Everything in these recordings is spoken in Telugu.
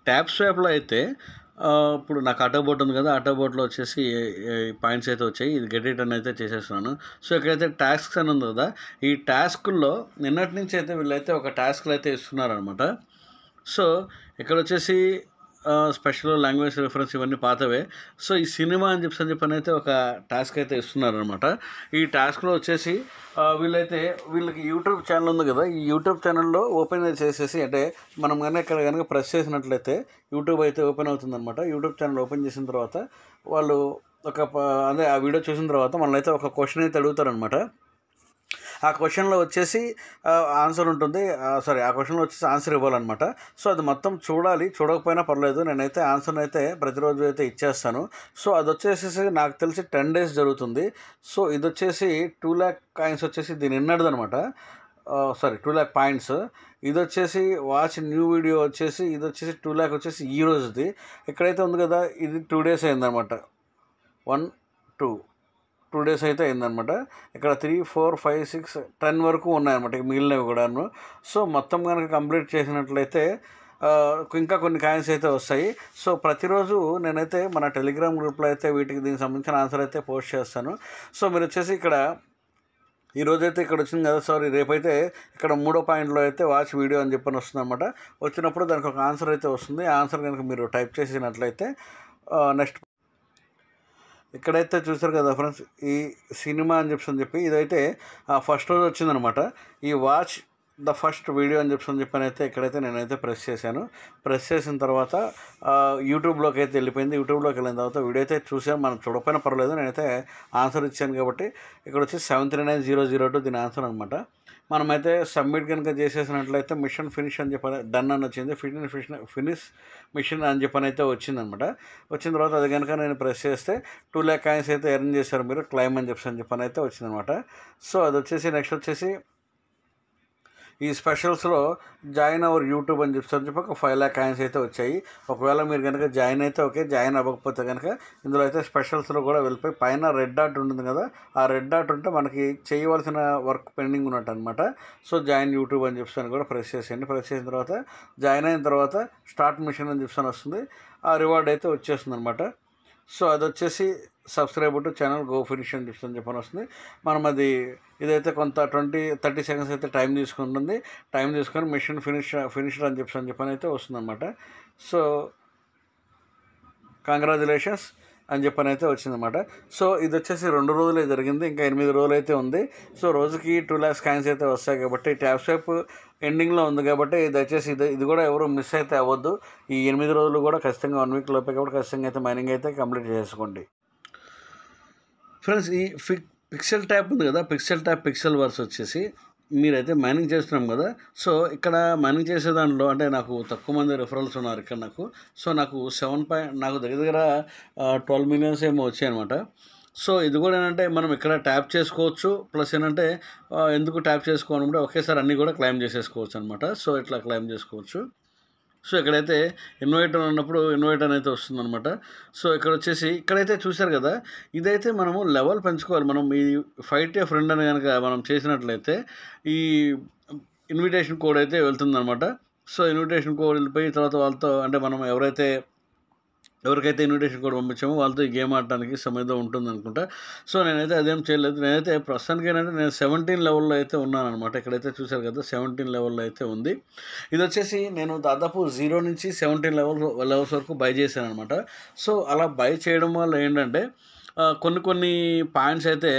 ట్యాప్ స్వాప్‌లో అయితే ఇప్పుడు నాకు ఆటో బోట్ ఉంది కదా! ఆటో బోట్‌లో వచ్చేసి పాయింట్స్ అయితే వచ్చాయి. ఇది గెట్ ఇట్ అని అయితే చేసేస్తున్నాను. సో, ఇక్కడైతే టాస్క్స్ అని ఉంది కదా! ఈ టాస్కుల్లో నిన్నటి నుంచి అయితే వీళ్ళైతే ఒక టాస్క్‌లు అయితే ఇస్తున్నారనమాట. సో, ఇక్కడొచ్చేసి స్పెషల్ లాంగ్వేజ్ రిఫరెన్స్ ఇవన్నీ పాతవే. సో, ఈ సినిమా అని చెప్పనైతే ఒక టాస్క్ అయితే ఇస్తున్నారనమాట. ఈ టాస్క్‌లో వచ్చేసి వీళ్ళకి యూట్యూబ్ ఛానల్ ఉంది కదా! ఈ యూట్యూబ్ ఛానల్‌లో ఓపెన్ చేసేసి అంటే మనం ఇక్కడ గనుక ప్రెస్ చేసినట్లయితే యూట్యూబ్ అయితే ఓపెన్ అవుతుందనమాట. యూట్యూబ్ ఛానల్ ఓపెన్ చేసిన తర్వాత వాళ్ళు అదే ఆ వీడియో చూసిన తర్వాత మనల్నైతే ఒక క్వెషన్ అయితే అడుగుతారనమాట. ఆ క్వెషన్లో వచ్చేసి ఆన్సర్ ఉంటుంది. ఆ క్వెషన్లో వచ్చేసి ఆన్సర్ ఇవ్వాలన్నమాట. సో, అది మొత్తం చూడాలి. చూడకపోయినా పర్లేదు. నేనైతే ఆన్సర్ని అయితే ప్రతిరోజు అయితే ఇచ్చేస్తాను. సో, అది వచ్చేసేసి నాకు తెలిసి 10 డేస్ జరుగుతుంది. సో, ఇది వచ్చేసి 2,00,000 కాయిన్స్ వచ్చేసి దీని నిన్నటిదనమాట. 2,00,000 పాయింట్స్. ఇది వచ్చేసి వాచ్ న్యూ వీడియో వచ్చేసి ఇది వచ్చేసి 2,00,000 వచ్చేసి ఈ రోజుది. ఇక్కడైతే ఉంది కదా! ఇది 2 డేస్ అయిందనమాట. 1, 2 డేస్ అయితే అయిందనమాట. ఇక్కడ 3, 4, 5, 6, 10 వరకు ఉన్నాయన్నమాట. ఇక మిగిలినవి కూడాను. సో, మొత్తం కనుక కంప్లీట్ చేసినట్లయితే ఇంకా కొన్ని కాయిన్స్ అయితే వస్తాయి. సో, ప్రతిరోజు నేనైతే మన టెలిగ్రామ్ గ్రూప్లో అయితే దీనికి సంబంధించిన ఆన్సర్ అయితే పోస్ట్ చేస్తాను. సో, మీరు వచ్చేసి ఇక్కడ ఈరోజైతే ఇక్కడ వచ్చింది కదా! రేపైతే ఇక్కడ 3వ పాయింట్లో అయితే వాచ్ వీడియో అని చెప్పని వస్తుందన్నమాట. వచ్చినప్పుడు దానికి ఒక ఆన్సర్ అయితే వస్తుంది. ఆ ఆన్సర్ కనుక మీరు టైప్ చేసినట్లయితే నెక్స్ట్ ఇక్కడైతే చూసారు కదా ఫ్రెండ్స్, ఈ సినిమా అని చెప్పి ఇదైతే ఫస్ట్ రోజు వచ్చిందనమాట. ఈ వాచ్ ద ఫస్ట్ వీడియో అని చెప్పనైతే ఇక్కడైతే నేనైతే ప్రెస్ చేశాను. ప్రెస్ చేసిన తర్వాత యూట్యూబ్లోకి అయితే వెళ్ళిపోయింది. యూట్యూబ్లోకి వెళ్ళిన తర్వాత వీడియో అయితే చూసాను. మనం చూడకపోయినా పర్లేదు. నేనైతే ఆన్సర్ ఇచ్చాను కాబట్టి ఇక్కడ వచ్చి 739002 దీని ఆన్సర్ అనమాట. మనమైతే సబ్మిట్ కనుక చేసేసినట్లయితే మిషన్ ఫినిష్ అని డన్ అని వచ్చింది. ఫినిష్ మిషన్ అని అయితే వచ్చిందనమాట. వచ్చిన తర్వాత అది కనుక నేను ప్రెస్ చేస్తే 2,00,000 కాయిన్స్ అయితే ఎర్న్ చేశారు మీరు క్లైమ్ అని అయితే వచ్చిందనమాట. సో, అది వచ్చేసి నెక్స్ట్ వచ్చేసి ఈ స్పెషల్స్లో జాయిన్ అవర్ యూట్యూబ్ అని చెప్పి ఒక 5,00,000 కాయిన్స్ అయితే వచ్చాయి. ఒకవేళ మీరు కనుక జాయిన్ అయితే ఓకే, జాయిన్ అవ్వకపోతే కనుక ఇందులో అయితే స్పెషల్స్లో కూడా వెళ్ళిపోయి పైన రెడ్ డాట్ ఉంటుంది కదా! ఆ రెడ్ డాట్ ఉంటే మనకి చేయవలసిన వర్క్ పెండింగ్ ఉన్నట్టు అనమాట. సో, జాయిన్ యూట్యూబ్ అని కూడా ప్రెస్ చేసేయండి. ప్రెస్ చేసిన తర్వాత జాయిన్ అయిన తర్వాత స్టార్ట్ మిషన్ అని వస్తుంది. ఆ రివార్డ్ అయితే వచ్చేస్తుంది అనమాట. సో, అది వచ్చేసి subscribe to channel go finish అని చెప్పని వస్తుంది. మనం ఇదైతే కొంత 30 సెకండ్స్ అయితే టైం తీసుకుంటుంది. టైం తీసుకొని మిషన్ ఫినిష్డ్ అని చెప్పని అయితే వస్తుందన్నమాట. సో, కంగ్రాచులేషన్స్ అని అయితే వచ్చిందన్నమాట. సో, ఇది వచ్చేసి 2 రోజులే జరిగింది. ఇంకా 8 రోజులు అయితే ఉంది. సో, రోజుకి 2,00,000 కాయిన్స్ అయితే వస్తాయి కాబట్టి ట్యాప్ స్వైప్ ఎండింగ్లో ఉంది కాబట్టి దయచేసి ఇది కూడా ఎవరు మిస్ అయితే అవ్వద్దు. ఈ 8 రోజులు కూడా ఖచ్చితంగా 1 వీక్ లోపే కాబట్టి ఖచ్చితంగా అయితే మైనింగ్ అయితే కంప్లీట్ చేసుకోండి ఫ్రెండ్స్. ఈ పిక్సెల్ ట్యాప్ ఉంది కదా! పిక్సెల్ వర్స్ వచ్చేసి మీరైతే మైనింగ్ చేస్తున్నాం కదా! సో, ఇక్కడ మైనింగ్ చేసే దాంట్లో అంటే నాకు తక్కువ మంది రిఫరల్స్ ఉన్నారు ఇక్కడ నాకు. సో, నాకు నాకు దగ్గర 12 మిలియన్స్ ఏమో వచ్చాయన్నమాట. సో, ఇది కూడా ఏంటంటే మనం ఇక్కడ ట్యాప్ చేసుకోవచ్చు. ప్లస్ ఏంటంటే ఎందుకు ట్యాప్ చేసుకోవాలంటే ఒకేసారి అన్నీ కూడా క్లైమ్ చేసేసుకోవచ్చు అనమాట. సో, ఇట్లా క్లైమ్ చేసుకోవచ్చు. సో, ఇక్కడైతే ఇన్వైట్ ఉన్నప్పుడు ఇన్వైట్ అనేది వస్తుందనమాట. సో, ఇక్కడైతే చూశారు కదా! ఇదైతే మనము లెవెల్ పెంచుకోవాలి. మనం ఈ ఫైట్ ఏ ఫ్రెండ్ అని కనుక మనం చేసినట్లయితే ఈ ఇన్విటేషన్ కోడ్ అయితే వెళ్తుందనమాట. సో, ఇన్విటేషన్ కోడ్ వెళ్ళిపోయి తర్వాత వాళ్ళతో అంటే మనం ఎవరికైతే ఇన్విటేషన్ కోడ్ పంపించామో వాళ్ళతో ఈ గేమ్ ఆడటానికి సమయం ఉంటుంది అనుకుంటా. సో, నేనైతే అదేం చేయలేదు. నేనైతే ప్రస్తుతానికి ఏంటంటే నేను 17 లెవెల్లో అయితే ఉన్నానమాట. ఇక్కడైతే చూశారు కదా 17 లెవెల్లో అయితే ఉంది. ఇది వచ్చేసి నేను దాదాపు 0 నుంచి 17 లెవెల్స్ వరకు బై చేశాను అనమాట. సో, అలా బై చేయడం వల్ల ఏంటంటే కొన్ని పాయింట్స్ అయితే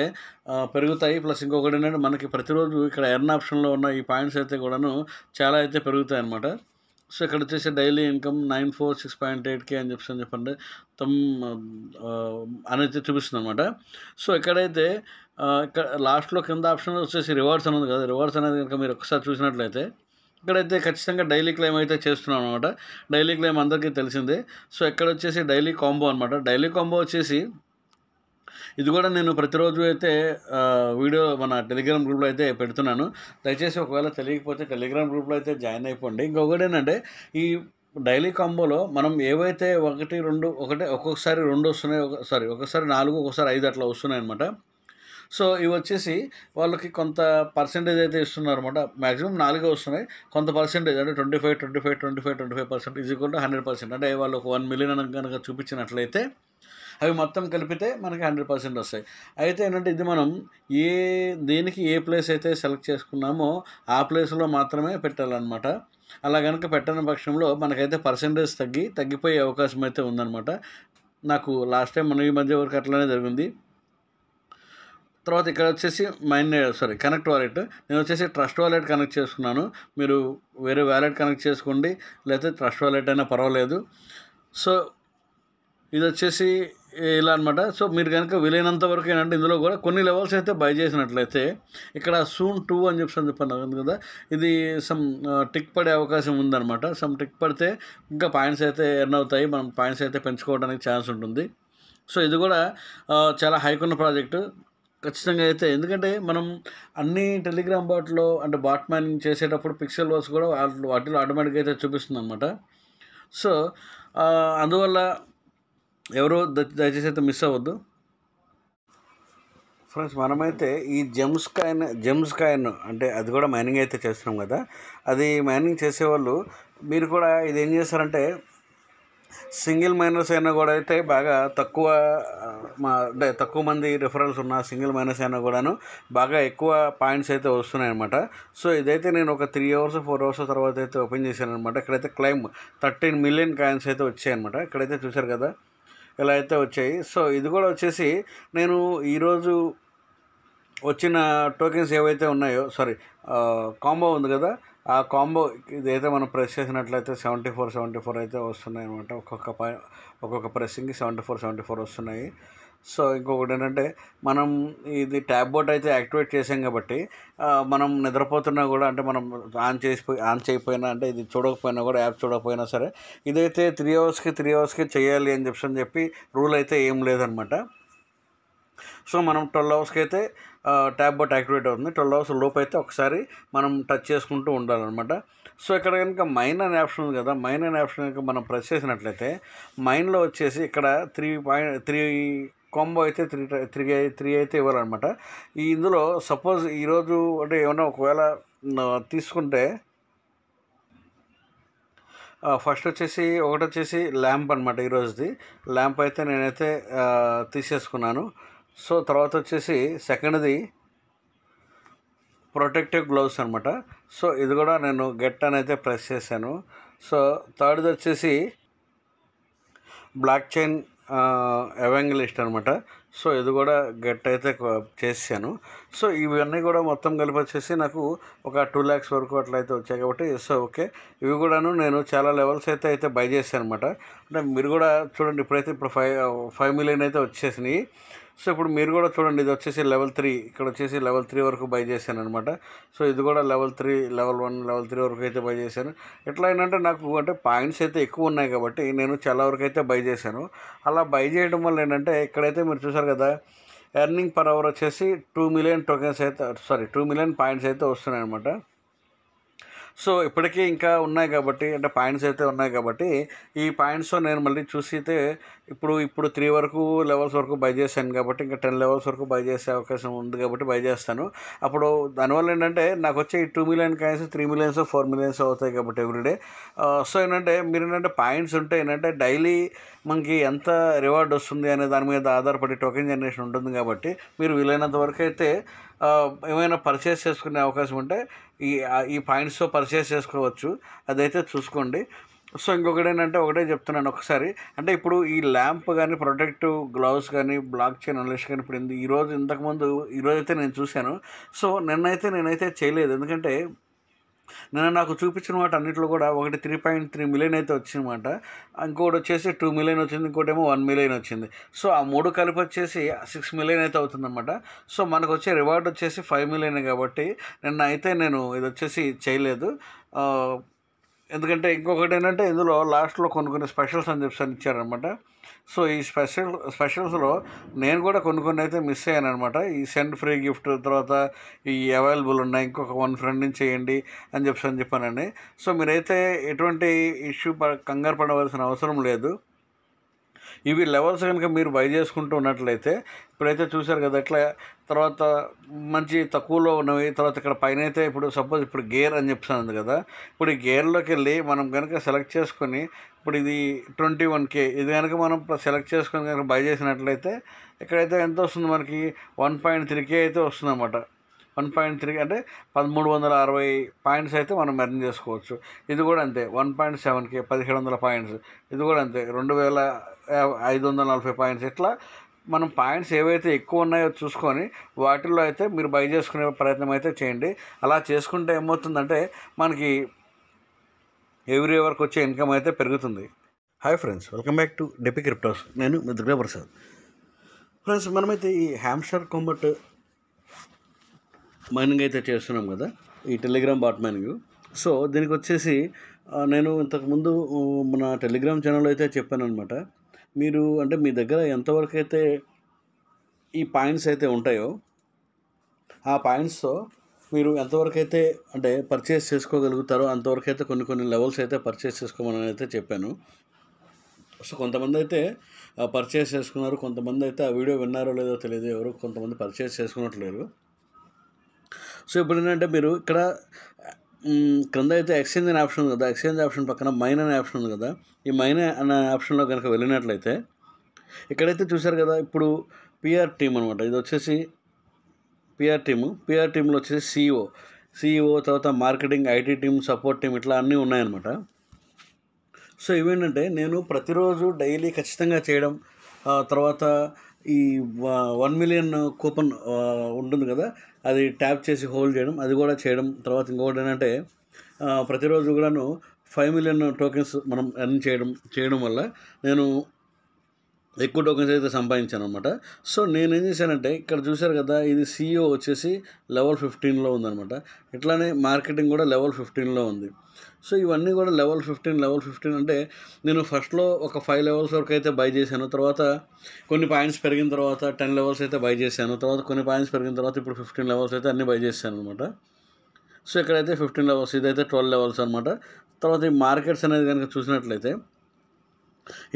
పెరుగుతాయి. ప్లస్ ఇంకొకటి ఏంటంటే మనకి ప్రతిరోజు ఇక్కడ ఎర్న్ ఆప్షన్లో ఉన్న ఈ పాయింట్స్ అయితే కూడాను చాలా అయితే పెరుగుతాయి అనమాట. సో, ఇక్కడ వచ్చేసి డైలీ ఇన్కమ్ 946.8K అని చెప్పండి అనేది చూపిస్తుంది అనమాట. సో, ఇక్కడైతే ఇక్కడ లాస్ట్లో కింద ఆప్షన్ వచ్చేసి రివార్డ్స్ అనేది కదా! రివార్డ్స్ అనేది కనుక మీరు ఒకసారి చూసినట్లయితే ఇక్కడైతే ఖచ్చితంగా డైలీ క్లెయిమ్ అయితే చేస్తున్నాం అనమాట. డైలీ క్లెయిమ్ అందరికీ తెలిసిందే. సో, ఇక్కడ వచ్చేసి డైలీ కాంబో అనమాట. డైలీ కాంబో వచ్చేసి ఇది కూడా నేను ప్రతిరోజు అయితే వీడియో మన టెలిగ్రామ్ గ్రూప్లో అయితే పెడుతున్నాను. దయచేసి ఒకవేళ తెలియకపోతే టెలిగ్రామ్ గ్రూప్లో అయితే జాయిన్ అయిపోండి. ఇంకొకటి ఏంటంటే ఈ డైలీ కాంబోలో మనం ఏవైతే 1, 2 ఒక్కొక్కసారి 2 వస్తున్నాయి, ఒకసారి 4, ఒకసారి 5 అట్లా వస్తున్నాయి అనమాట. సో ఇవి వచ్చేసి వాళ్ళకి కొంత పర్సెంటేజ్ అయితే ఇస్తున్నారు అనమాట. మ్యాక్సిమం 4 వస్తున్నాయి. కొంత పర్సెంటేజ్ అంటే 25% ఈజ్ ఈక్వల్ టు 100%. అంటే వాళ్ళు ఒక 1 మిలియన్ అని కనుక చూపించినట్లయితే అవి మొత్తం కలిపితే మనకి 100% వస్తాయి. అయితే ఏంటంటే ఇది మనం దేనికి ఏ ప్లేస్ అయితే సెలెక్ట్ చేసుకున్నామో ఆ ప్లేస్లో మాత్రమే పెట్టాలన్నమాట. అలా కనుక పెట్టని పక్షంలో మనకైతే పర్సెంటేజ్ తగ్గిపోయే అవకాశం అయితే ఉందన్నమాట. నాకు లాస్ట్ టైం ఈ మధ్య వరకు అట్లనే జరిగింది. తర్వాత ఇక్కడ వచ్చేసి కనెక్ట్ వాలెట్. నేను వచ్చేసి ట్రస్ట్ వాలెట్ కనెక్ట్ చేసుకున్నాను. మీరు వేరే వాలెట్ కనెక్ట్ చేసుకోండి, లేకపోతే ట్రస్ట్ వాలెట్ అయినా పర్వాలేదు. సో ఇది వచ్చేసి ఇలా అనమాట. సో మీరు కనుక వీలైనంత వరకు ఏంటంటే ఇందులో కూడా కొన్ని లెవెల్స్ అయితే బై చేసినట్లయితే ఇక్కడ సూన్ 2 అని చెప్పాను కదా, ఇది సమ్ టిక్ పడే అవకాశం ఉందన్నమాట. సమ్ టిక్ పడితే ఇంకా పాయింట్స్ అయితే ఎర్న్ అవుతాయి, మనం పాయింట్స్ అయితే పెంచుకోవడానికి ఛాన్స్ ఉంటుంది. సో ఇది కూడా చాలా హైక్ ఉన్న ప్రాజెక్టు ఖచ్చితంగా అయితే. ఎందుకంటే మనం అన్ని టెలిగ్రామ్ బాట్లో అంటే బాట్ మైనింగ్ చేసేటప్పుడు పిక్సెల్ వర్స్ కూడా వాటిలో ఆటోమేటిక్గా అయితే చూపిస్తుంది అనమాట. సో అందువల్ల ఎవరు దయచేసి అయితే మిస్ అవ్వద్దు ఫ్రెండ్స్. మనమైతే ఈ జెమ్స్ కాయిన్ అంటే అది కూడా మైనింగ్ అయితే చేస్తున్నాం కదా, అది మైనింగ్ చేసేవాళ్ళు మీరు కూడా ఇది ఏం చేస్తారంటే సింగిల్ మైనర్స్ అయినా కూడా అయితే బాగా అంటే తక్కువ మంది రిఫరల్స్ ఉన్న సింగిల్ మైనర్స్ అయినా కూడాను బాగా ఎక్కువ పాయింట్స్ అయితే వస్తున్నాయి అనమాట. సో ఇదైతే నేను ఒక 3 అవర్స్ 4 అవర్స్ తర్వాత అయితే ఓపెన్ చేశాను అనమాట. ఇక్కడైతే క్లైమ్ 13 మిలియన్ కాయిన్స్ అయితే వచ్చాయి అనమాట. ఇక్కడైతే చూశారు కదా ఇలా అయితే వచ్చాయి. సో ఇది కూడా వచ్చేసి నేను ఈరోజు వచ్చిన టోకెన్స్ ఏవైతే ఉన్నాయో కాంబో ఉంది కదా, ఆ కాంబో ఇదైతే మనం ప్రెస్ చేసినట్లయితే 74 అయితే వస్తున్నాయి అనమాట. ఒక్కొక్క ప్రెస్సింగ్కి 74 వస్తున్నాయి. సో ఇంకొకటి ఏంటంటే మనం ఇది ట్యాబ్ బోట్ అయితే యాక్టివేట్ చేసాం కాబట్టి మనం నిద్రపోతున్నా కూడా అంటే మనం ఆన్ చేయకపోయినా అంటే ఇది చూడకపోయినా కూడా యాప్ చూడకపోయినా సరే ఇదైతే 3 అవర్స్కి చేయాలి అని చెప్పి రూల్ అయితే ఏం లేదనమాట. సో మనం 12 అవర్స్కి అయితే ట్యాబ్ బోట్ యాక్టివేట్ అవుతుంది. 12 అవర్స్ లోపు అయితే ఒకసారి మనం టచ్ చేసుకుంటూ ఉండాలన్నమాట. సో ఇక్కడ కనుక మైన్ అనే ఆప్షన్ ఉంది కదా, మైన్ అనే ఆప్షన్ కనుక మనం ప్రెస్ చేసినట్లయితే మైన్లో వచ్చేసి ఇక్కడ 3 కాంబో అయితే 3 అయితే ఇవ్వాలన్నమాట. ఇందులో సపోజ్ ఈరోజు అంటే ఏమన్నా ఒకవేళ తీసుకుంటే ఫస్ట్ ఒకటి ల్యాంప్ అనమాట. ఈరోజుది ల్యాంప్ అయితే నేనైతే తీసేసుకున్నాను. సో తర్వాత వచ్చేసి సెకండ్ది ప్రొటెక్టివ్ గ్లౌస్ అనమాట. సో ఇది కూడా నేను గెట్ అని అయితే ప్రెస్ చేశాను. సో థర్డ్ది వచ్చేసి బ్లాక్ చైన్ ఎవాంగలిస్ట్ అనమాట. సో ఇది కూడా గెట్ అయితే చేసాను. సో ఇవన్నీ కూడా మొత్తం కలిపి వచ్చేసి నాకు ఒక 2 lakhs వరకు అట్లయితే వచ్చాయి కాబట్టి సో ఓకే. ఇవి కూడాను నేను చాలా లెవెల్స్ అయితే బై చేశాను అనమాట. అంటే మీరు కూడా చూడండి, ఇప్పుడైతే 5 మిలియన్ అయితే వచ్చేసినాయి. సో ఇప్పుడు మీరు కూడా చూడండి, ఇది వచ్చేసి లెవెల్ 3, ఇక్కడ వచ్చేసి లెవెల్ 3 వరకు బై చేశాను అనమాట. సో ఇది కూడా లెవెల్ 3, లెవెల్ 1, లెవెల్ 3 వరకు అయితే బై చేశాను. ఎట్లా ఏంటంటే నాకు అంటే పాయింట్స్ అయితే ఎక్కువ ఉన్నాయి కాబట్టి నేను చాలా వరకు అయితే బై చేశాను. అలా బై చేయడం వల్ల ఏంటంటే ఇక్కడైతే మీరు చూసారు కదా ఎర్నింగ్ పర్ అవర్ వచ్చేసి 2 మిలియన్ టోకెన్స్ అయితే 2 మిలియన్ పాయింట్స్ అయితే వస్తున్నాయి అనమాట. సో ఇప్పటికీ ఇంకా ఉన్నాయి కాబట్టి అంటే పాయింట్స్ అయితే ఉన్నాయి కాబట్టి ఈ పాయింట్స్ నేను మళ్ళీ చూసి అయితే ఇప్పుడు 3 లెవెల్స్ వరకు బై చేశాను కాబట్టి ఇంకా 10 లెవెల్స్ వరకు బై చేసే అవకాశం ఉంది కాబట్టి బై చేస్తాను. అప్పుడు దానివల్ల ఏంటంటే నాకు వచ్చే ఈ 2 మిలియన్ కాయిన్స్ 3 మిలియన్స్ 4 మిలియన్స్ అవుతాయి కాబట్టి ఎవ్రీడే. సో ఏంటంటే మీరు ఏంటంటే పాయింట్స్ ఉంటే ఏంటంటే డైలీ మనకి ఎంత రివార్డ్ వస్తుంది అనే దాని మీద ఆధారపడి టోకెన్ జనరేషన్ ఉంటుంది కాబట్టి మీరు వీలైనంత వరకు అయితే ఏమైనా పర్చేస్ చేసుకునే అవకాశం ఉంటే ఈ పాయింట్స్తో పర్చేస్ చేసుకోవచ్చు, అదైతే చూసుకోండి. సో ఇంకొకటి ఏంటంటే ఒకటే చెప్తున్నాను ఒకసారి, అంటే ఇప్పుడు ఈ ల్యాంప్ కానీ ప్రొటెక్టివ్ గ్లౌస్ కానీ బ్లాక్ చైన్ అనలిస్ట్ కానీ ఇప్పుడు ఈరోజైతే నేను చూశాను. సో నేనైతే చేయలేదు, ఎందుకంటే నాకు చూపించిన వాటి అన్నింటిలో కూడా ఒకటి 3.3 మిలియన్ అయితే వచ్చిందన్నమాట, ఇంకోటి వచ్చేసి 2 మిలియన్ వచ్చింది, ఇంకోటేమో 1 మిలియన్ వచ్చింది. సో ఆ 3 కలిపి వచ్చేసి 6 మిలియన్ అయితే అవుతుందన్నమాట. సో మనకు వచ్చే రివార్డ్ వచ్చేసి 5 మిలియన్ కాబట్టి నేను ఇది వచ్చేసి చేయలేదు. ఎందుకంటే ఇంకొకటి ఏంటంటే ఇందులో లాస్ట్లో కొన్ని స్పెషల్స్ అని ఇచ్చారనమాట. సో ఈ స్పెషల్స్లో నేను కూడా కొన్ని అయితే మిస్ అయ్యాను అనమాట. ఈ సెండ్ ఫ్రీ గిఫ్ట్ తర్వాత ఈ అవైలబుల్ ఉన్నాయి, ఇంకొక 1 ఫ్రెండ్ నుంచి చేయండి అని చెప్పానండి. సో మీరైతే ఎటువంటి కంగారు పడవలసిన అవసరం లేదు. ఇవి లెవెల్స్ కనుక మీరు బై చేసుకుంటూ ఉన్నట్లయితే ఇప్పుడైతే చూశారు కదా ఇట్లా తర్వాత మంచి తక్కువలో ఉన్నవి తర్వాత ఇక్కడ పైన అయితే ఇప్పుడు సపోజ్ ఇప్పుడు గేర్ అని చెప్తాను కదా, ఇప్పుడు ఈ గేర్లోకి వెళ్ళి మనం కనుక సెలెక్ట్ చేసుకొని ఇప్పుడు ఇది 21K ఇది కనుక మనం సెలెక్ట్ చేసుకొని కనుక బై చేసినట్లయితే ఇక్కడైతే ఎంత వస్తుంది మనకి 1.3K అయితే వస్తుందన్నమాట. 1.3 అంటే 1360 పాయింట్స్ అయితే మనం ఎర్న్ చేసుకోవచ్చు. ఇది కూడా అంతే 1.7K 1700 పాయింట్స్, ఇది కూడా అంతే 2540 పాయింట్స్. ఇట్లా మనం పాయింట్స్ ఏవైతే ఎక్కువ ఉన్నాయో చూసుకొని వాటిల్లో అయితే మీరు బై చేసుకునే ప్రయత్నం అయితే చేయండి. అలా చేసుకుంటే ఏమవుతుందంటే మనకి ఎవ్రీ అవర్కి వచ్చే ఇన్కమ్ అయితే పెరుగుతుంది. Hi friends, welcome back to డెపి క్రిప్టోస్. నేను మీ దుర్గా ప్రసాద్. ఫ్రెండ్స్, మనమైతే ఈ హ్యామ్స్టర్ కాంబట్ మైనింగ్ అయితే చేస్తున్నాం కదా, ఈ టెలిగ్రామ్ బాట్ మైనింగ్. సో దీనికి వచ్చేసి నేను ఇంతకుముందు మన టెలిగ్రామ్ ఛానల్లో అయితే చెప్పాను అనమాట. మీరు అంటే మీ దగ్గర ఎంతవరకు అయితే ఈ పాయింట్స్ అయితే ఉంటాయో ఆ పాయింట్స్తో మీరు ఎంతవరకు అయితే అంటే పర్చేస్ చేసుకోగలుగుతారో అంతవరకు అయితే కొన్ని లెవెల్స్ అయితే పర్చేస్ చేసుకోమని అయితే చెప్పాను. సో కొంతమంది అయితే పర్చేస్ చేసుకున్నారు, కొంతమంది అయితే ఆ వీడియో విన్నారో లేదో తెలియదు, ఎవరు కొంతమంది పర్చేస్ చేసుకున్నట్లేరు. సో ఇప్పుడు ఏంటంటే మీరు ఇక్కడ క్రింద అయితే ఎక్స్చేంజ్ అనే ఆప్షన్ ఉంది కదా, ఎక్స్చేంజ్ ఆప్షన్ పక్కన మైన్ అనే ఆప్షన్ ఉంది కదా, ఈ మైన్ అనే ఆప్షన్లో కనుక వెళ్ళినట్లయితే ఇక్కడైతే చూశారు కదా, ఇప్పుడు పిఆర్ టీమ్ అనమాట. ఇది వచ్చేసి పిఆర్ టీంలో వచ్చేసి సిఇఓ తర్వాత marketing, IT team, support team ఇట్లా అన్నీ ఉన్నాయన్నమాట. సో ఇవేంటంటే నేను ప్రతిరోజు డైలీ ఖచ్చితంగా చేయడం, తర్వాత ఈ 1 మిలియన్ కూపన్ ఉంటుంది కదా, అది ట్యాప్ చేసి హోల్డ్ చేయడం, అది కూడా చేయడం. తర్వాత ఇంకొకటి ఏంటంటే ప్రతిరోజు కూడాను 5 మిలియన్ టోకెన్స్ మనం ఎర్న్ చేయడం వల్ల నేను ఎక్కువ టోకెన్స్ అయితే సంపాదించాను అనమాట. సో నేనేం చేశానంటే ఇక్కడ చూశారు కదా, ఇది సిఇఓ వచ్చేసి లెవెల్ 15లో ఉందనమాట. ఇట్లానే మార్కెటింగ్ కూడా లెవెల్ 15లో ఉంది. సో ఇవన్నీ కూడా లెవెల్ 15 అంటే నేను ఫస్ట్లో ఒక 5 లెవెల్స్ వరకు అయితే బై చేశాను. తర్వాత కొన్ని పాయింట్స్ పెరిగిన తర్వాత 10 లెవెల్స్ అయితే బై చేశాను. తర్వాత కొన్ని పాయింట్స్ పెరిగిన తర్వాత ఇప్పుడు 15 లెవెల్స్ అయితే అన్నీ బై చేశాను అనమాట. సో ఇక్కడైతే 15 లెవెల్స్, ఇదైతే 12 లెవెల్స్ అనమాట. తర్వాత ఈ మార్కెట్స్ అనేది కనుక చూసినట్లయితే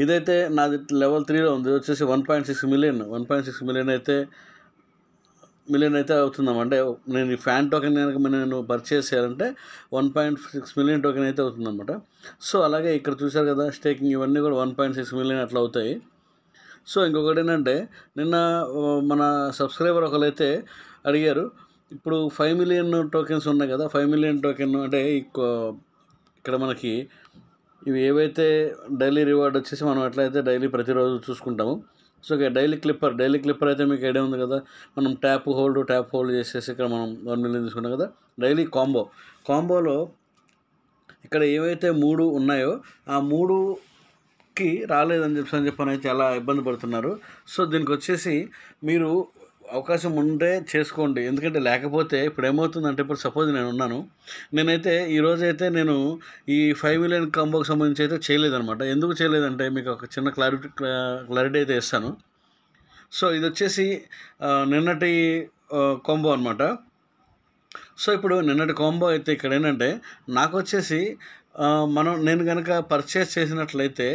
ఇదైతే నాది లెవెల్ 3లో ఉంది. ఇది వచ్చేసి 1.6 మిలియన్ అయితే అవుతుందన్నమాట. అంటే నేను ఈ ఫ్యాన్ టోకెన్ కనుక నేను పర్చేస్ చేయాలంటే 1.6 మిలియన్ టోకెన్ అయితే అవుతుందన్నమాట. సో అలాగే ఇక్కడ చూశారు కదా, స్టేకింగ్ ఇవన్నీ కూడా 1.6 మిలియన్ అట్లా అవుతాయి. సో ఇంకొకటి ఏంటంటే నిన్న మన సబ్స్క్రైబర్ ఒకరైతే అడిగారు, ఇప్పుడు 5 మిలియన్ టోకెన్స్ ఉన్నాయి కదా, 5 మిలియన్ టోకెన్ అంటే ఇక్కడ మనకి ఇవి ఏవైతే డైలీ రివార్డ్ వచ్చేసి మనం ఎట్లయితే డైలీ ప్రతిరోజు చూసుకుంటాము. సో డైలీ క్లిప్పర్ అయితే మీకు ఐడియా ఉంది కదా, మనం ట్యాప్ హోల్డ్ చేసేసి ఇక్కడ మనం 1 మిలియన్ తీసుకుంటాం కదా. డైలీ కాంబోలో ఇక్కడ ఏవైతే 3 ఉన్నాయో ఆ 3కి రాలేదని చెప్పని చాలా ఇబ్బంది పడుతున్నారు. సో దీనికి వచ్చేసి మీరు అవకాశం ఉంటే చేసుకోండి, ఎందుకంటే లేకపోతే ఇప్పుడు ఏమవుతుందంటే, ఇప్పుడు సపోజ్ నేనైతే ఈరోజైతే నేను ఈ 5 మిలియన్ కాంబోకి సంబంధించి అయితే చేయలేదన్నమాట. ఎందుకు చేయలేదంటే మీకు ఒక చిన్న క్లారిటీ అయితే ఇస్తాను. సో ఇది వచ్చేసి నిన్నటి కాంబో అనమాట. సో ఇప్పుడు నిన్నటి కాంబో అయితే ఇక్కడ ఏంటంటే నాకు వచ్చేసి నేను కనుక పర్చేస్ చేసినట్లయితే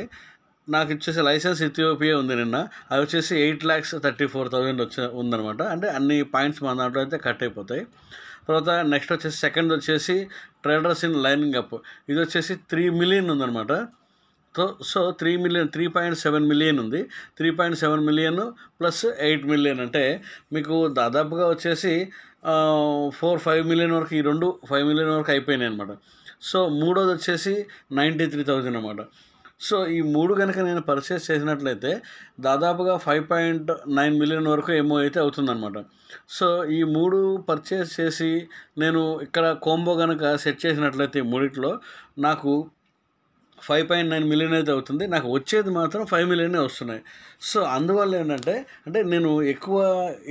నాకు వచ్చేసి లైసెన్స్ ఇథియోపియా ఉంది నిన్న, అది వచ్చేసి 8,34,000 ఉందనమాట. అంటే అన్ని పాయింట్స్ మన దాంట్లో అయితే కట్ అయిపోతాయి. తర్వాత నెక్స్ట్ వచ్చేసి సెకండ్ వచ్చేసి ట్రేడర్స్ ఇన్ లైనింగ్ అప్, ఇది వచ్చేసి 3 మిలియన్ ఉందనమాట. సో 3.7 మిలియన్ ఉంది. 3.7 మిలియన్ ప్లస్ 8 మిలియన్ అంటే మీకు దాదాపుగా వచ్చేసి 4-5 మిలియన్ వరకు, ఈ రెండు 5 మిలియన్ వరకు అయిపోయినాయి అనమాట. సో మూడోది వచ్చేసి 93,000 అనమాట. సో ఈ 3 కనుక నేను పర్చేస్ చేసినట్లయితే దాదాపుగా 5.9 మిలియన్ వరకు ఏమో అయితే అవుతుందన్నమాట. సో ఈ 3 పర్చేస్ చేసి నేను ఇక్కడ కాంబో కనుక సెట్ చేసినట్లయితే మూడిట్లో నాకు 5.9 మిలియన్ అయితే అవుతుంది. నాకు వచ్చేది మాత్రం 5 మిలియనే వస్తున్నాయి. సో అందువల్ల ఏంటంటే నేను ఎక్కువ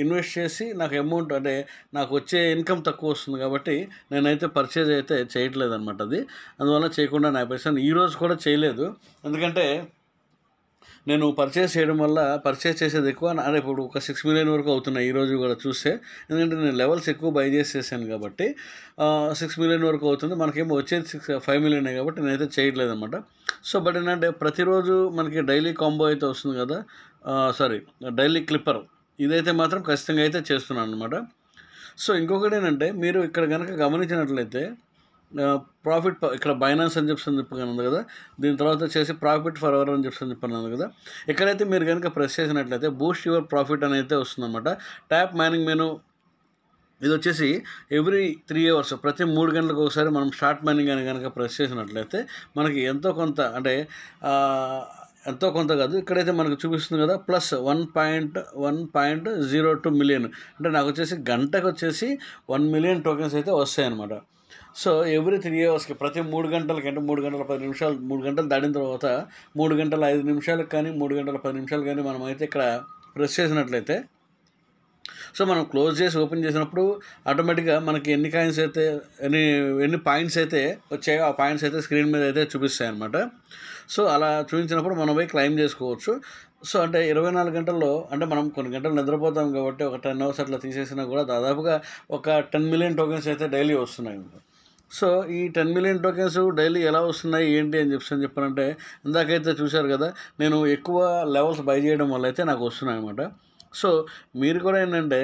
ఇన్వెస్ట్ చేసి నాకు అమౌంట్ అంటే నాకు వచ్చే ఇన్కమ్ తక్కువ వస్తుంది కాబట్టి నేనైతే పర్చేజ్ అయితే చేయట్లేదు అనమాట. అందువల్ల చేయకుండా నా పైసలు ఈరోజు కూడా చేయలేదు. ఎందుకంటే నేను పర్చేస్ చేసేది ఎక్కువ. అదే ఇప్పుడు ఒక 6 మిలియన్ వరకు అవుతున్నాయి ఈరోజు కూడా చూస్తే. ఎందుకంటే నేను లెవెల్స్ ఎక్కువ బై చేసేసాను కాబట్టి 6 మిలియన్ వరకు అవుతుంది. మనకేమో వచ్చేది 5 మిలియనే కాబట్టి నేనైతే చేయట్లేదన్నమాట. సో బట్ ఏంటంటే ప్రతిరోజు మనకి డైలీ కాంబో అయితే వస్తుంది కదా, డైలీ క్లిప్పర్, ఇదైతే మాత్రం ఖచ్చితంగా అయితే చేస్తున్నాను అనమాట. సో ఇంకొకటి ఏంటంటే మీరు ఇక్కడ కనుక గమనించినట్లయితే ప్రాఫిట్ ఇక్కడ బైనాన్స్ అని చెప్పాను కదా, దీని తర్వాత వచ్చేసి ప్రాఫిట్ ఫర్ అవర్ అని చెప్పాను కదా. ఎక్కడైతే మీరు కనుక ప్రెస్ చేసినట్లయితే బూస్ట్ యువర్ ప్రాఫిట్ అని అయితే వస్తుందన్నమాట. ట్యాప్ మైనింగ్ మెనూ ఇది వచ్చేసి ఎవ్రీ 3 అవర్స్, ప్రతి 3 గంటలకు ఒకసారి మనం స్టార్ట్ మైనింగ్ అని కనుక ప్రెస్ చేసినట్లయితే మనకి ఎంతో కొంత కాదు, ఇక్కడైతే మనకు చూపిస్తుంది కదా ప్లస్ 1.02 మిలియన్, అంటే నాకు వచ్చేసి గంటకు వచ్చేసి 1 మిలియన్ టోకెన్స్ అయితే వస్తాయన్నమాట. సో ఎవ్రీ 3 అవర్స్కి, ప్రతి 3 గంటలకి, అంటే 3 గంటల 10 నిమిషాలు, 3 గంటలు దాటిన తర్వాత 3 గంటల 5 నిమిషాలకు కానీ 3 గంటల 10 నిమిషాలు కానీ మనం అయితే ఇక్కడ ప్రెస్ చేసినట్లయితే, సో మనం క్లోజ్ చేసి ఓపెన్ చేసినప్పుడు ఆటోమేటిక్గా మనకి ఎన్ని పాయింట్స్ అయితే వచ్చాయో ఆ పాయింట్స్ అయితే స్క్రీన్ మీద అయితే చూపిస్తాయి అన్నమాట. సో అలా చూపించినప్పుడు మనం పోయి క్లైమ్ చేసుకోవచ్చు. సో అంటే 24 గంటల్లో, అంటే మనం కొన్ని గంటలు నిద్రపోతాం కాబట్టి ఒక 10 అవర్స్ అట్లా తీసేసినా కూడా దాదాపుగా ఒక 10 మిలియన్ టోకెన్స్ అయితే డైలీ వస్తున్నాయి. సో ఈ 10 మిలియన్ టోకెన్స్ డైలీ ఎలా వస్తున్నాయి ఏంటి అని చెప్పానంటే, ఇందాకైతే చూశారు కదా, నేను ఎక్కువ లెవెల్స్ బై చేయడం వల్ల అయితే నాకు వస్తున్నాయి అన్నమాట. సో మీరు కూడా ఏంటంటే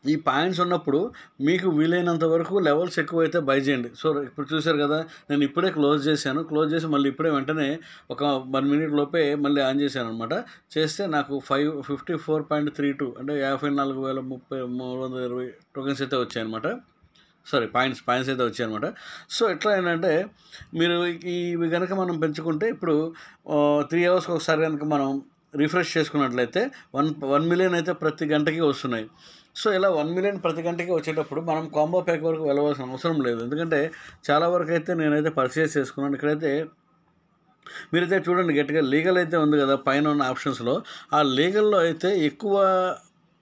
ఈ పాయింట్స్ ఉన్నప్పుడు మీకు వీలైనంత వరకు లెవెల్స్ ఎక్కువైతే బై చేయండి. సో ఇప్పుడు చూశారు కదా, నేను ఇప్పుడే క్లోజ్ చేసి మళ్ళీ ఇప్పుడే వెంటనే ఒక 1 మినిట్ లోపే మళ్ళీ ఆన్ చేశాను అనమాట. చేస్తే నాకు 54.32 అంటే 54,320 టోకెన్స్ అయితే వచ్చాయన్నమాట. పాయింట్స్ అయితే వచ్చాయన్నమాట. సో ఎట్లా ఏంటంటే మీరు ఇవి కనుక మనం పెంచుకుంటే, ఇప్పుడు 3 అవర్స్కి ఒకసారి కనుక మనం రిఫ్రెష్ చేసుకున్నట్లయితే 1 మిలియన్ అయితే ప్రతి గంటకి వస్తున్నాయి. సో ఇలా 1 మిలియన్ ప్రతి గంటకి వచ్చేటప్పుడు మనం కాంబో ప్యాక్ వరకు వెళ్ళవలసిన అవసరం లేదు. ఎందుకంటే చాలా వరకు అయితే నేనైతే పర్చేస్ చేసుకున్నాను. ఇక్కడైతే మీరైతే చూడండి, గట్టిగా లీగల్ అయితే ఉంది కదా పైన ఉన్న ఆప్షన్స్లో, ఆ లీగల్లో అయితే ఎక్కువ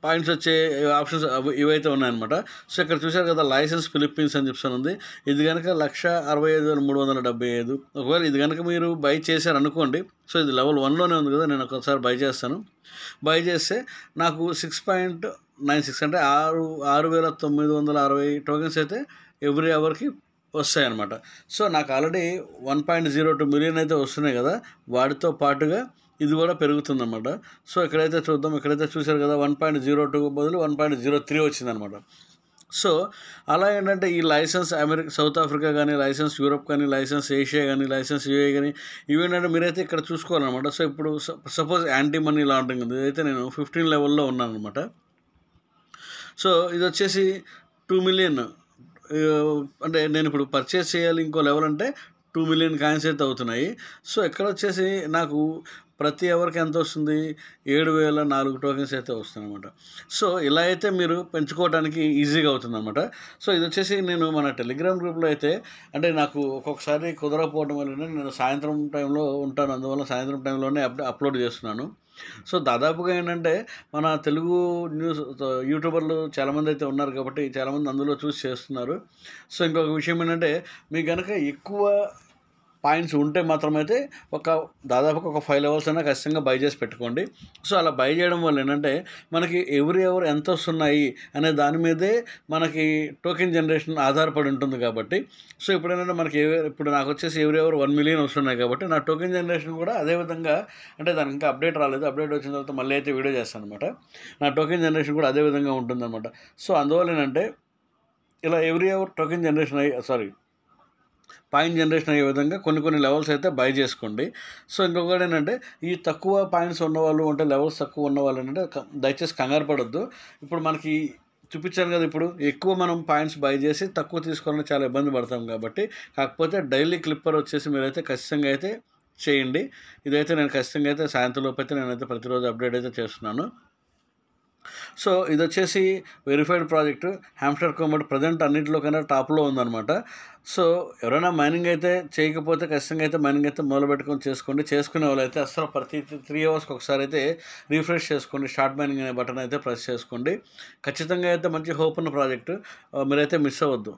పాయింట్స్ వచ్చే ఆప్షన్స్ ఇవైతే ఉన్నాయన్నమాట. సో ఇక్కడ చూశారు కదా, లైసెన్స్ ఫిలిప్పీన్స్ అని ఉంది. ఇది కనుక 165,375. ఒకవేళ ఇది కనుక మీరు బై చేశారనుకోండి, సో ఇది లెవెల్ 1లోనే ఉంది కదా, నేను ఒకసారి బై చేస్తాను. బై చేస్తే నాకు 6.96 అంటే 6,960 టోకెన్స్ అయితే ఎవ్రీ అవర్కి వస్తాయన్నమాట. సో నాకు ఆల్రెడీ 1.02 మిలియన్ అయితే వస్తున్నాయి కదా, వాటితో పాటుగా ఇది కూడా పెరుగుతుందన్నమాట. సో ఇక్కడైతే చూద్దాం, ఇక్కడైతే చూశారు కదా 1.02 బదులు 1.03 వచ్చిందనమాట. సో అలా ఏంటంటే ఈ లైసెన్స్ సౌత్ ఆఫ్రికా కానీ, లైసెన్స్ యూరోప్ కానీ, లైసెన్స్ ఏషియా కానీ, లైసెన్స్ యూఏ కానీ, ఇవేంటంటే మీరైతే ఇక్కడ చూసుకోవాలన్నమాట. సో ఇప్పుడు సపోజ్ యాంటీ మనీ లాండరింగ్ ఉంది, ఇదైతే నేను 15 లెవెల్లో ఉన్నాను అనమాట. సో ఇది వచ్చేసి 2 మిలియన్, అంటే నేను ఇప్పుడు పర్చేస్ చేయాలి ఇంకో లెవెల్ అంటే 2 మిలియన్ కాయిన్స్ అయితే అవుతున్నాయి. సో ఇక్కడ వచ్చేసి నాకు ప్రతి అవర్కి ఎంత వస్తుంది, 7,004 టోకెన్స్ అయితే వస్తుందన్నమాట. సో ఇలా అయితే మీరు పెంచుకోవడానికి ఈజీగా అవుతుందన్నమాట. సో ఇది వచ్చేసి నేను మన టెలిగ్రామ్ గ్రూప్లో అయితే, అంటే నాకు ఒక్కొక్కసారి కుదరకపోవడం వల్ల నేను సాయంత్రం టైంలో ఉంటాను, అందువల్ల సాయంత్రం టైంలోనే అప్లోడ్ చేస్తున్నాను. సో దాదాపుగా ఏంటంటే మన తెలుగు న్యూస్ యూట్యూబర్లు చాలామంది అయితే ఉన్నారు కాబట్టి చాలామంది అందులో చూసి చేస్తున్నారు. సో ఇంకొక విషయం ఏంటంటే, మీకు కనుక ఎక్కువ పాయింట్స్ ఉంటే మాత్రమైతే దాదాపుగా ఒక 5 లెవెల్స్ అయినా ఖచ్చితంగా బై చేసి పెట్టుకోండి. సో అలా బై చేయడం వల్ల ఏంటంటే మనకి ఎవ్రీ అవర్ ఎంత వస్తున్నాయి అనే దాని మీదే మనకి టోకెన్ జనరేషన్ ఆధారపడి ఉంటుంది కాబట్టి, సో ఇప్పుడు ఏంటంటే మనకి ఇప్పుడు నాకు వచ్చేసి ఎవ్రీ అవర్ 1 మిలియన్ వస్తున్నాయి కాబట్టి నా టోకెన్ జనరేషన్ కూడా అదేవిధంగా, అంటే దానికి ఇంకా అప్డేట్ రాలేదు, అప్డేట్ వచ్చిన తర్వాత మళ్ళీ అయితే వీడియో చేస్తాను అనమాట. నా టోకెన్ జనరేషన్ కూడా అదేవిధంగా ఉంటుందన్నమాట. సో అందువల్ల ఏంటంటే ఇలా every hour token generation point generation అయ్యే విధంగా కొన్ని లెవెల్స్ అయితే బై చేసుకోండి. సో ఇంకొకటి ఏంటంటే, ఈ తక్కువ పాయింట్స్ ఉన్నవాళ్ళు, అంటే లెవెల్స్ తక్కువ ఉన్నవాళ్ళు ఏంటంటే దయచేసి కంగారు పడొద్దు. ఇప్పుడు మనకి చూపించాను కదా, ఇప్పుడు ఎక్కువ మనం పాయింట్స్ బై చేసి తక్కువ తీసుకోవాలని చాలా ఇబ్బంది పడతాం కాబట్టి, కాకపోతే డైలీ క్లిప్పర్ వచ్చేసి మీరైతే ఖచ్చితంగా అయితే చేయండి. ఇదైతే నేను ఖచ్చితంగా అయితే సాయంత్రంలోపు అయితే నేనైతే ప్రతిరోజు అప్డేట్ అయితే చేస్తున్నాను. సో ఇది వచ్చేసి వెరిఫైడ్ ప్రాజెక్టు, హ్యామ్స్టర్ కోమోడ్ ప్రజెంట్ అన్నింటిలో కన్నా టాప్లో ఉందన్నమాట. సో ఎవరైనా మైనింగ్ అయితే చేయకపోతే ఖచ్చితంగా అయితే మైనింగ్ అయితే మొదలుపెట్టుకొని చేసుకునే వాళ్ళు అయితే అసలు ప్రతి 3 అవర్స్కి ఒకసారి అయితే రిఫ్రెష్ చేసుకోండి, స్టార్ట్ మైనింగ్ అనే బటన్ అయితే ప్రెస్ చేసుకోండి. ఖచ్చితంగా అయితే మంచి హోప్ ఉన్న ప్రాజెక్టు, మీరైతే మిస్ అవ్వద్దు.